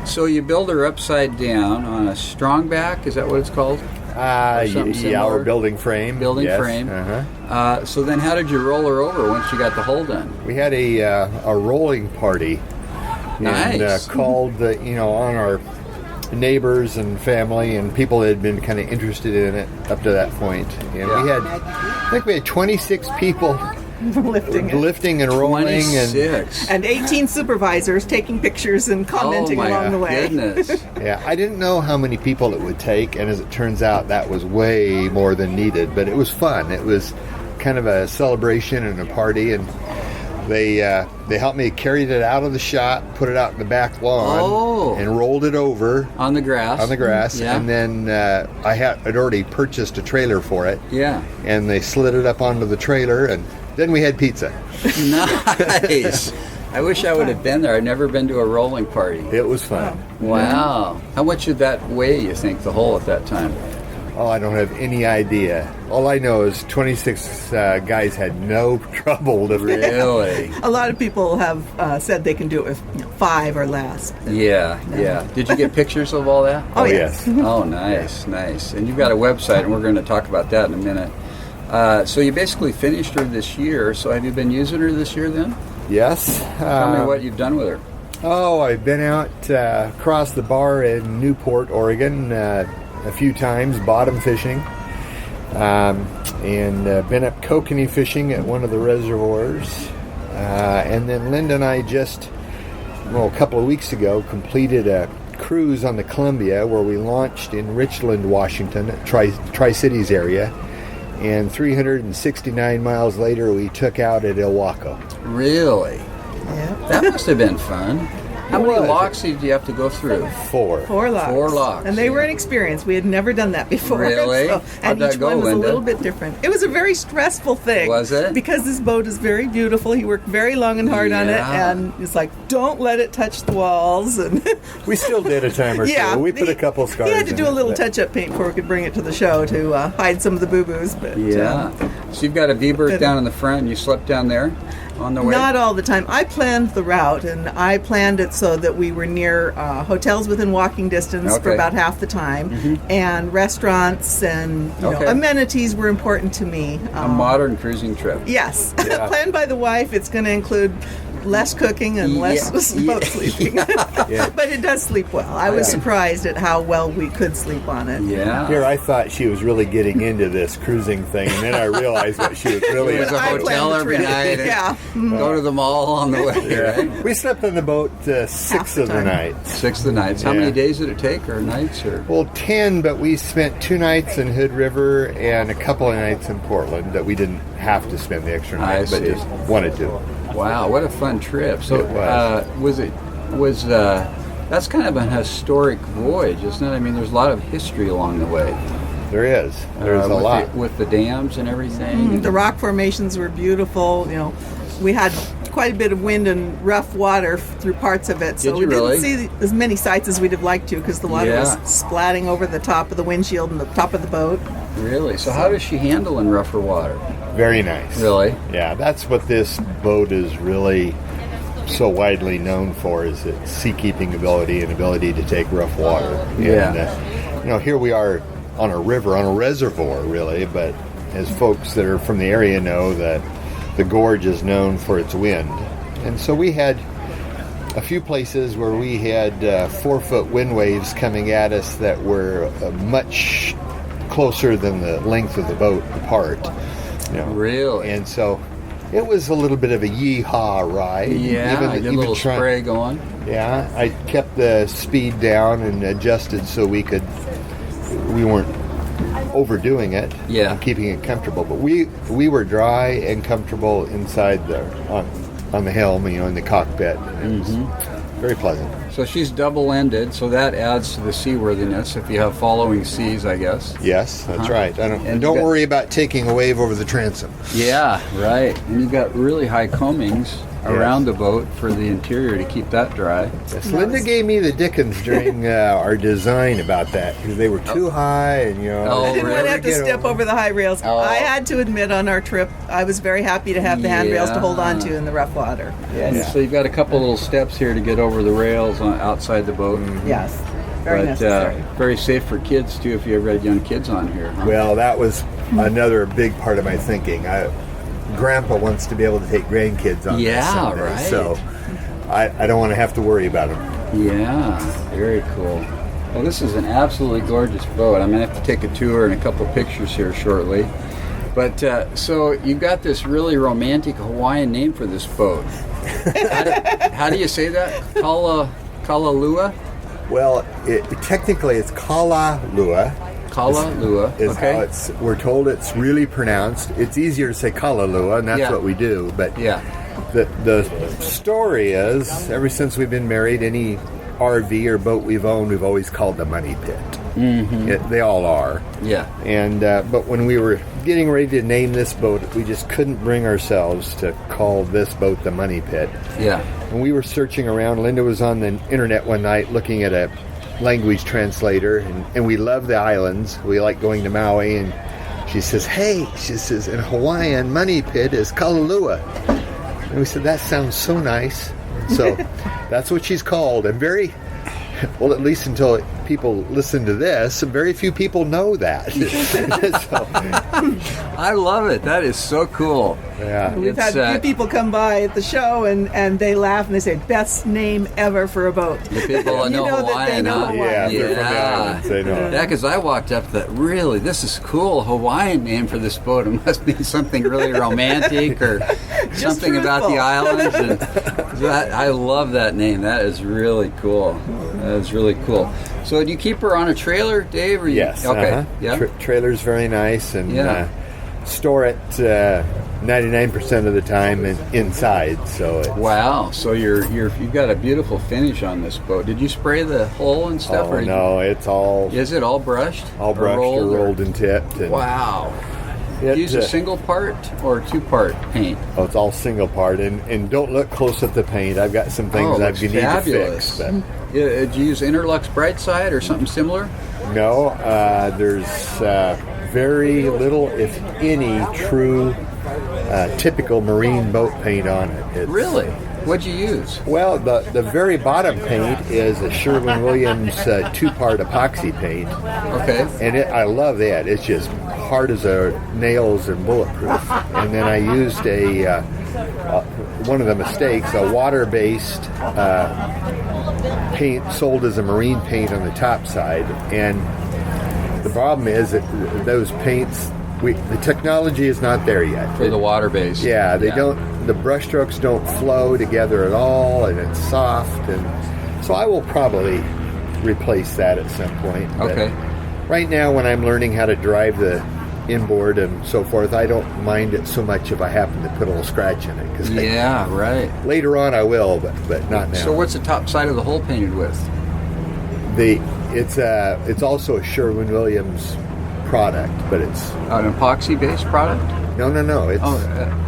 Speaker 1: So you build her upside down on a strong back, is that what it's called?
Speaker 4: Or building frame.
Speaker 1: Building
Speaker 4: yes.
Speaker 1: frame. So then how did you roll her over once you got the hull done?
Speaker 4: We had a rolling party.
Speaker 1: Nice.
Speaker 4: And called, on our neighbors and family and people that had been kind of interested in it up to that point. And I think we had 26 people lifting and rolling,
Speaker 1: 26.
Speaker 5: and 18 supervisors taking pictures and commenting along the way.
Speaker 1: Goodness.
Speaker 4: Yeah, I didn't know how many people it would take, and as it turns out, that was way more than needed. But it was fun. It was kind of a celebration and a party, and they helped me carry it out of the shop, put it out in the back lawn, and rolled it over
Speaker 1: on the grass. Yeah.
Speaker 4: And then I'd already purchased a trailer for it.
Speaker 1: Yeah.
Speaker 4: And they slid it up onto the trailer, and then we had pizza.
Speaker 1: Nice. I wish I would have been there. I've never been to a rolling party.
Speaker 4: It was fun.
Speaker 1: Wow. How much did that weigh, you think, the hull at that time?
Speaker 4: Oh, I don't have any idea. All I know is 26 guys had no trouble to
Speaker 1: Really?
Speaker 5: A lot of people have said they can do it with 5 or less.
Speaker 1: Yeah. Did you get pictures of all that?
Speaker 5: Oh, yes.
Speaker 1: Oh, nice. And you've got a website, and we're going to talk about that in a minute. So you basically finished her this year. So have you been using her this year then?
Speaker 4: Yes.
Speaker 1: Tell me what you've done with her.
Speaker 4: Oh, I've been out across the bar in Newport, Oregon, a few times, bottom fishing, and been up kokanee fishing at one of the reservoirs. And then Linda and I just, a couple of weeks ago, completed a cruise on the Columbia where we launched in Richland, Washington, Tri-Cities area. And 369 miles later, we took out at Ilwaco.
Speaker 1: Really?
Speaker 5: Yeah.
Speaker 1: That must have been fun. How many locks did you have to go through?
Speaker 4: 4.
Speaker 5: 4 locks.
Speaker 1: 4 locks.
Speaker 5: And they were an experience. We had never done that before.
Speaker 1: Really?
Speaker 5: And
Speaker 1: How'd that
Speaker 5: each
Speaker 1: go,
Speaker 5: one was
Speaker 1: Linda?
Speaker 5: a little bit different. It was a very stressful thing.
Speaker 1: Was it?
Speaker 5: Because this boat is very beautiful. He worked very long and hard on it.
Speaker 1: Yeah.
Speaker 5: And it's like, don't let it touch the walls. And
Speaker 4: We still did a time or two. We put a couple scars
Speaker 5: He had to
Speaker 4: in
Speaker 5: do a
Speaker 4: it,
Speaker 5: little
Speaker 4: but-
Speaker 5: touch-up paint before we could bring it to the show to hide some of the boo-boos. But
Speaker 1: So you've got a V-berth down in the front, and you slept down there on the way?
Speaker 5: Not all the time. I planned the route, and I planned it so that we were near hotels within walking distance for about half the time, and restaurants and amenities were important to me.
Speaker 1: A modern cruising trip.
Speaker 5: Yes. Planned by the wife. It's going to include less cooking and less boat sleeping. But it does sleep well. I was surprised at how well we could sleep on it.
Speaker 1: Yeah.
Speaker 4: Here, I thought she was really getting into this cruising thing, and then I realized what she was really
Speaker 1: It was a
Speaker 5: I
Speaker 1: hotel
Speaker 5: planned the
Speaker 1: every
Speaker 5: trip.
Speaker 1: night. And go to the mall on the way. Right?
Speaker 4: We slept on the boat 6 of the nights.
Speaker 1: 6 of the nights. How many days did it take, or nights? Or?
Speaker 4: Well, 10, but we spent 2 nights in Hood River and a couple of nights in Portland that we didn't have to spend the extra night, but just wanted to.
Speaker 1: Wow, what a fun trip! So,
Speaker 4: It was.
Speaker 1: that's kind of an historic voyage, isn't it? I mean, there's a lot of history along the way.
Speaker 4: There is. There's a lot.
Speaker 1: With the dams and everything.
Speaker 5: The rock formations were beautiful. We had quite a bit of wind and rough water through parts of it, so
Speaker 1: Did
Speaker 5: we
Speaker 1: you really?
Speaker 5: didn't see as many sights as we'd have liked to because the water was splatting over the top of the windshield and the top of the boat.
Speaker 1: Really? So how does she handle in rougher water?
Speaker 4: Very nice.
Speaker 1: Really?
Speaker 4: Yeah, that's what this boat is really so widely known for, is its seakeeping ability and ability to take rough water.
Speaker 1: Yeah.
Speaker 4: And, here we are on a river, on a reservoir, really, but as folks that are from the area know, that the gorge is known for its wind. And so we had a few places where we had 4-foot wind waves coming at us that were much closer than the length of the boat apart.
Speaker 1: Really?
Speaker 4: And so it was a little bit of a yee-haw ride.
Speaker 1: Yeah, I did a little spray going.
Speaker 4: Yeah, I kept the speed down and adjusted so we weren't overdoing it.
Speaker 1: Yeah.
Speaker 4: And keeping it comfortable. But we were dry and comfortable inside on the helm, in the cockpit. It was very pleasant.
Speaker 1: So she's double-ended, so that adds to the seaworthiness if you have following seas, I guess.
Speaker 4: Yes, that's right.
Speaker 1: And
Speaker 4: don't worry about taking a wave over the transom.
Speaker 1: Yeah, right. And you've got really high combings around the boat for the interior to keep that dry.
Speaker 4: Yes, Linda gave me the dickens during our design about that, because they were too high, and
Speaker 1: Oh,
Speaker 5: I didn't want to have to step over the high rails.
Speaker 1: Oh.
Speaker 5: I had to admit on our trip, I was very happy to have the handrails to hold on to in the rough water.
Speaker 1: Yeah. So you've got a couple little steps here to get over the rails outside the boat.
Speaker 5: Yes, very necessary.
Speaker 1: Very safe for kids, too, if you ever had young kids on here. Huh?
Speaker 4: Well, that was another big part of my thinking. Grandpa wants to be able to take grandkids on this someday,
Speaker 1: right.
Speaker 4: so I don't want to have to worry about them.
Speaker 1: Yeah, very cool. Well, this is an absolutely gorgeous boat. I'm going to have to take a tour and a couple pictures here shortly. But so you've got this really romantic Hawaiian name for this boat. How do you say that? Kala Lua?
Speaker 4: Well, technically it's Kala Lua.
Speaker 1: Kala Lua.
Speaker 4: Is
Speaker 1: Okay.
Speaker 4: how we're told it's really pronounced. It's easier to say Kala Lua, and that's what we do. But the story is, ever since we've been married, any RV or boat we've owned, we've always called the money pit. They all are.
Speaker 1: Yeah.
Speaker 4: And but when we were getting ready to name this boat, we just couldn't bring ourselves to call this boat the money pit.
Speaker 1: Yeah.
Speaker 4: And we were searching around. Linda was on the internet one night looking at a language translator, and we love the islands. We like going to Maui, and she says, in Hawaiian, money pit is Kala Lua. And we said, that sounds so nice. So that's what she's called. And well, at least until people listen to this, very few people know that.
Speaker 1: I love it. That is so cool.
Speaker 4: Yeah.
Speaker 5: We've had a few people come by at the show and they laugh and they say, best name ever for a boat.
Speaker 1: The people know
Speaker 5: that they
Speaker 1: Hawaiian,
Speaker 5: know
Speaker 1: huh?
Speaker 5: Hawaiian.
Speaker 4: Yeah, they're from the islands, they know.
Speaker 1: Yeah, because I walked up that, really, this is cool, Hawaiian name for this boat. It must be something really romantic or something about the
Speaker 5: truthful.
Speaker 1: islands. And I love that name. That is really cool. That is really cool. So do you keep her on a trailer, Dave? Or
Speaker 4: Yes.
Speaker 1: Okay. Yeah.
Speaker 4: Trailer's very nice, and store it 99% of the time inside. So
Speaker 1: Wow. So you've got a beautiful finish on this boat. Did you spray the hull and stuff?
Speaker 4: Oh, no, it's all...
Speaker 1: Is it all brushed?
Speaker 4: All brushed or rolled and tipped. And
Speaker 1: Wow. Do you use a single part or two-part paint?
Speaker 4: Oh, it's all single part. And don't look close at the paint. I've got some things I need to fix. But
Speaker 1: Do you use Interlux Brightside or something similar?
Speaker 4: no, there's very little, if any, true typical marine boat paint on it.
Speaker 1: Really? What'd you use?
Speaker 4: Well, the very bottom paint is a Sherwin-Williams two-part epoxy paint.
Speaker 1: Okay.
Speaker 4: And I love that. It's just hard as nails and bulletproof. And then I used one of the mistakes, a water-based paint sold as a marine paint on the top side. And the problem is that those paints, the technology is not there yet.
Speaker 1: For the water base.
Speaker 4: Yeah, the brush strokes don't flow together at all, and it's soft. And so I will probably replace that at some point.
Speaker 1: Okay.
Speaker 4: But right now, when I'm learning how to drive the inboard and so forth, I don't mind it so much if I happen to put a little scratch in it. 'Cause
Speaker 1: right.
Speaker 4: later on I will, but not now.
Speaker 1: So what's the top side of the hull painted with?
Speaker 4: It's also a Sherwin-Williams product, but it's
Speaker 1: An epoxy-based product?
Speaker 4: no.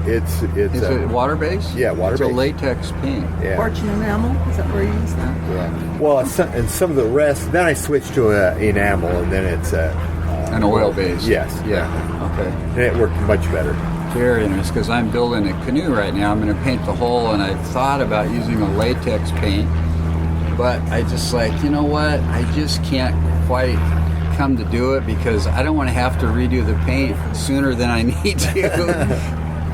Speaker 4: It's
Speaker 1: Is it water-based?
Speaker 4: Yeah, water-based.
Speaker 1: It's a latex paint.
Speaker 4: yeah.
Speaker 5: Fortune enamel, is that where you use that?
Speaker 4: Yeah. Well, and some of the rest. Then I switched to enamel, and then it's
Speaker 1: An oil-based.
Speaker 4: Yes.
Speaker 1: Yeah. Okay.
Speaker 4: and it worked much better.
Speaker 1: Very interesting, because I'm building a canoe right now. I'm going to paint the hull, and I've thought about using a latex paint, but I just you know what? I just can't quite come to do it because I don't want to have to redo the paint sooner than I need to.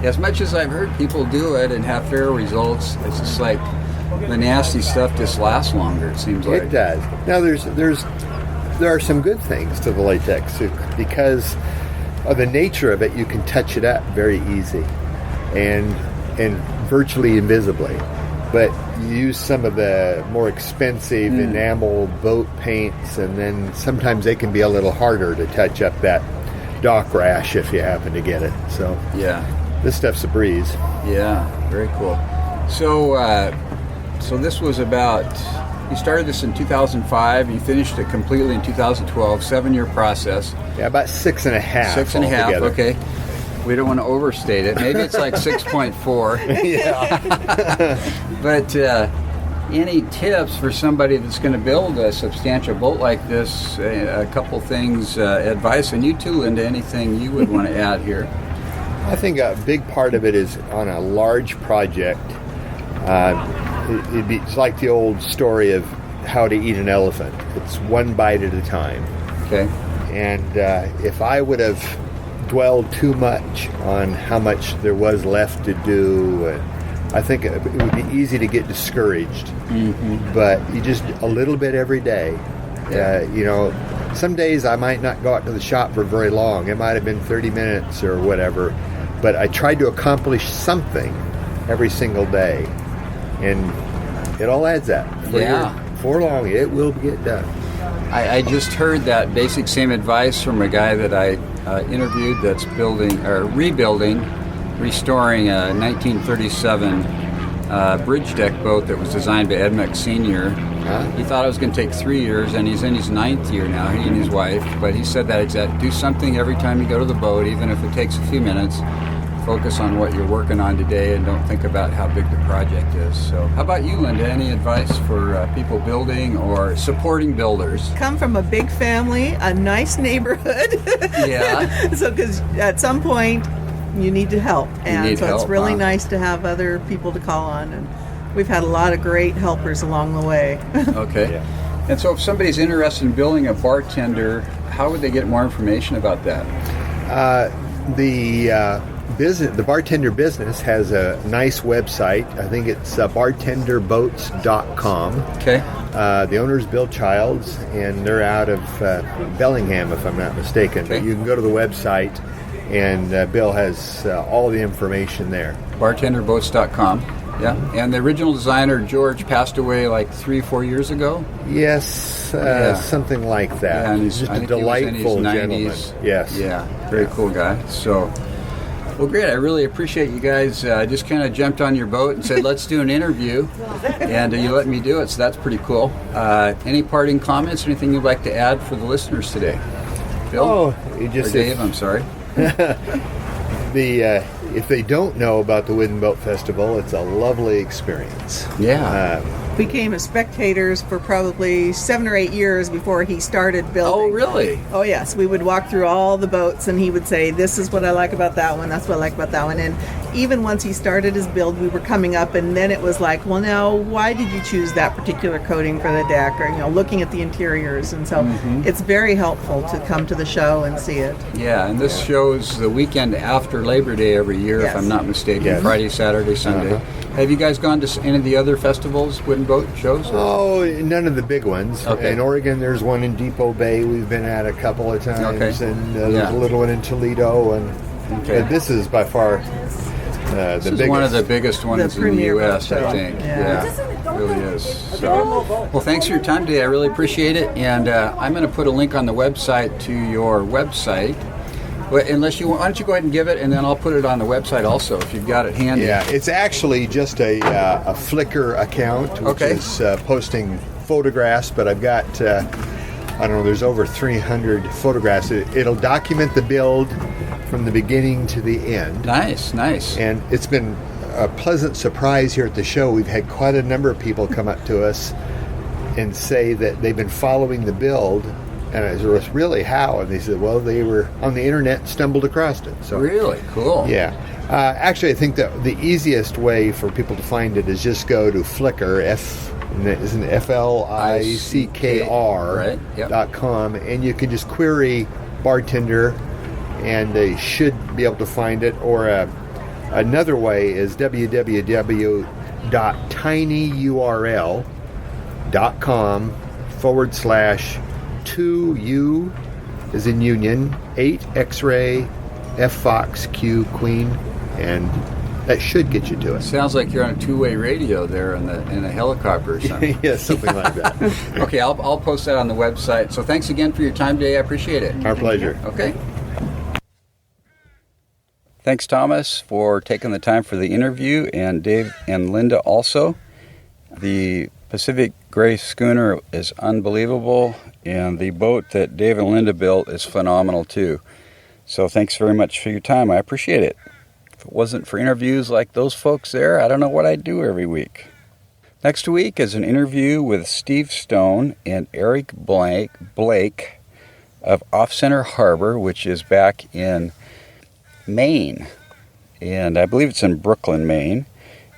Speaker 1: As much as I've heard people do it and have fair results, it's just the nasty stuff just lasts longer, it seems like.
Speaker 4: It does. Now there are some good things to the latex because of the nature of it. You can touch it up very easy and virtually invisibly. But you use some of the more expensive enamel boat paints, and then sometimes they can be a little harder to touch up that dock rash if you happen to get it. So
Speaker 1: Yeah.
Speaker 4: this stuff's a breeze.
Speaker 1: Yeah, very cool. So this was about, you started this in 2005, you finished it completely in 2012, 7-year process.
Speaker 4: Yeah, about 6.5.
Speaker 1: 6.5,
Speaker 4: altogether.
Speaker 1: okay. We don't want to overstate it. Maybe it's 6.4.
Speaker 4: Yeah.
Speaker 1: But any tips for somebody that's going to build a substantial boat like this? A couple things, advice, and you too, Linda, anything you would want to add here?
Speaker 4: I think a big part of it is on a large project. It's like the old story of how to eat an elephant. It's one bite at a time.
Speaker 1: Okay.
Speaker 4: And if I would have dwelled too much on how much there was left to do, I think it would be easy to get discouraged. Mm-hmm. But you just a little bit every day. Some days I might not go out to the shop for very long. It might have been 30 minutes or whatever. But I tried to accomplish something every single day. And it all adds up. For long, it will get done.
Speaker 1: I just heard that basic same advice from a guy that I interviewed that's restoring a 1937 bridge deck boat that was designed by Ed Meck Sr. He thought it was going to take 3 years, and he's in his 9th year now, he and his wife. But he said that do something every time you go to the boat, even if it takes a few minutes. Focus on what you're working on today and don't think about how big the project is. So how about you, Linda? Any advice for people building or supporting builders?
Speaker 5: Come from a big family, a nice neighborhood.
Speaker 1: Yeah.
Speaker 5: So because at some point you need to help. And
Speaker 1: need
Speaker 5: so
Speaker 1: help,
Speaker 5: it's really
Speaker 1: huh?
Speaker 5: nice to have other people to call on. And we've had a lot of great helpers along the way.
Speaker 1: Okay. Yeah. And so if somebody's interested in building a bartender, how would they get more information about that?
Speaker 4: The bartender business has a nice website. I think it's bartenderboats.com.
Speaker 1: Okay.
Speaker 4: The owner's Bill Childs, and they're out of Bellingham, if I'm not mistaken.
Speaker 1: Okay.
Speaker 4: But you can go to the website, and Bill has all the information there.
Speaker 1: Bartenderboats.com. Yeah. And the original designer, George, passed away 3-4 years ago?
Speaker 4: Yes, something like that.
Speaker 1: Yeah, and
Speaker 4: he's just a delightful gentleman. Yes.
Speaker 1: Yeah, very cool guy. So, well, great. I really appreciate you guys just kind of jumped on your boat and said, let's do an interview. And you let me do it, so that's pretty cool. Any parting comments, anything you'd like to add for the listeners today? Bill?
Speaker 4: Or
Speaker 1: Dave, I'm sorry.
Speaker 4: If they don't know about the Wooden Boat Festival, it's a lovely experience.
Speaker 1: Yeah.
Speaker 5: We came as spectators for probably 7 or 8 years before he started building.
Speaker 1: Oh, really?
Speaker 5: Oh, yes. We would walk through all the boats, and he would say, this is what I like about that one, that's what I like about that one. And even once he started his build, we were coming up, and then it was like, well, now, why did you choose that particular coating for the deck? Or, looking at the interiors. And so it's very helpful to come to the show and see it.
Speaker 1: Yeah, and this show's the weekend after Labor Day every year, if I'm not mistaken.
Speaker 4: Yes.
Speaker 1: Friday, Saturday, Sunday. Have you guys gone to any of the other festivals, wooden boat shows?
Speaker 4: Oh, none of the big ones.
Speaker 1: Okay.
Speaker 4: In Oregon, there's one in Depot Bay we've been at a couple of times.
Speaker 1: Okay.
Speaker 4: And there's a little one in Toledo. And this is by far the
Speaker 1: This
Speaker 4: biggest.
Speaker 1: is one of the biggest ones in the
Speaker 5: premier
Speaker 1: U.S.,
Speaker 5: boat
Speaker 1: I
Speaker 5: show.
Speaker 1: think.
Speaker 5: Yeah.
Speaker 1: It really is. So, well, thanks for your time today. I really appreciate it. And I'm going to put a link on the website to your website. But why don't you go ahead and give it, and then I'll put it on the website also if you've got it handy.
Speaker 4: Yeah, it's actually just a Flickr account, which is posting photographs, but I've got I don't know, there's over 300 photographs. It'll document the build from the beginning to the end.
Speaker 1: Nice.
Speaker 4: And it's been a pleasant surprise here at the show. We've had quite a number of people come up to us and say that they've been following the build, and I was really how? And they said, well, they were on the internet and stumbled across it. So
Speaker 1: really cool.
Speaker 4: Yeah. Actually, I think that the easiest way for people to find it is just go to Flickr, isn't it FLICKR.com, and you can just query Bartender, and they should be able to find it. Or another way is www.tinyurl.com/2U as in Union 8 X-ray F Fox Q Queen, and that should get you to it.
Speaker 1: Sounds like you're on a two-way radio there in a helicopter or something.
Speaker 4: Yeah, something like that.
Speaker 1: Okay, I'll post that on the website. So thanks again for your time today. I appreciate it.
Speaker 4: Our pleasure.
Speaker 1: Okay. Thanks, Thomas, for taking the time for the interview, and Dave and Linda also. The Pacific Grace Schooner is unbelievable, and the boat that Dave and Linda built is phenomenal too. So thanks very much for your time. I appreciate it. If it wasn't for interviews like those folks there, I don't know what I'd do every week. Next week is an interview with Steve Stone and Eric Blake of Off Center Harbor, which is back in Maine, and I believe it's in Brooklyn, Maine.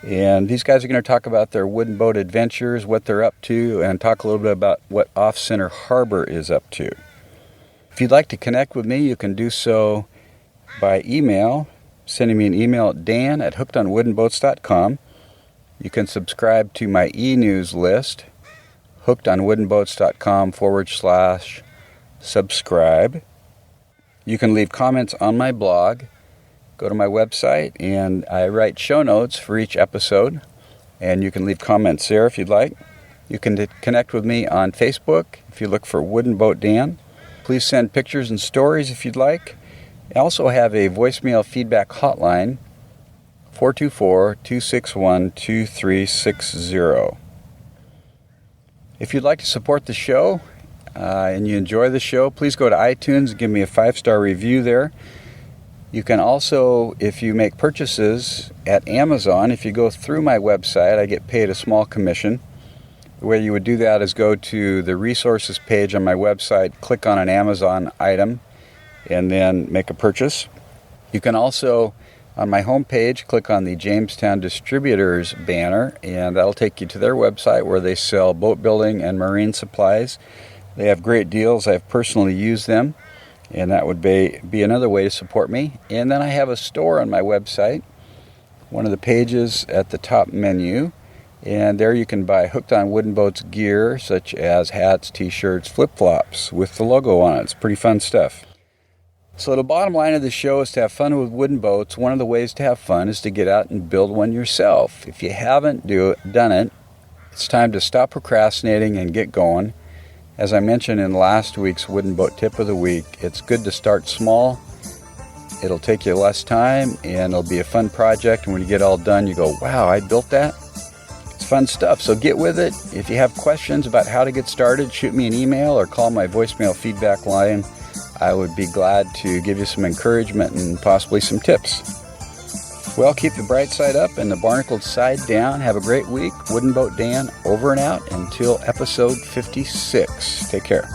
Speaker 1: And these guys are going to talk about their wooden boat adventures, what they're up to, and talk a little bit about what Off Center Harbor is up to. If you'd like to connect with me, you can do so by email, sending me an email at dan@hookedonwoodenboats.com. You can subscribe to my e-news list, hookedonwoodenboats.com/subscribe. You can leave comments on my blog. Go to my website, and I write show notes for each episode, and you can leave comments there if you'd like. You can connect with me on Facebook if you look for Wooden Boat Dan. Please send pictures and stories if you'd like. I also have a voicemail feedback hotline, 424-261-2360. If you'd like to support the show and you enjoy the show, please go to iTunes and give me a 5-star review there. You can also, if you make purchases at Amazon, if you go through my website, I get paid a small commission. The way you would do that is go to the resources page on my website, click on an Amazon item, and then make a purchase. You can also, on my homepage, click on the Jamestown Distributors banner, and that'll take you to their website where they sell boat building and marine supplies. They have great deals. I've personally used them, and that would be another way to support me. And then I have a store on my website, one of the pages at the top menu, and there you can buy Hooked on Wooden Boats gear, such as hats, t-shirts, flip-flops with the logo on it. It's pretty fun stuff. So the bottom line of the show is to have fun with wooden boats. One of the ways to have fun is to get out and build one yourself. If you haven't done it, it's time to stop procrastinating and get going. As I mentioned in last week's Wooden Boat Tip of the Week, it's good to start small. It'll take you less time, and it'll be a fun project. And when you get all done, you go, wow, I built that? It's fun stuff, so get with it. If you have questions about how to get started, shoot me an email or call my voicemail feedback line. I would be glad to give you some encouragement and possibly some tips. Well, keep the bright side up and the barnacled side down. Have a great week. Wooden Boat Dan, over and out until episode 56. Take care.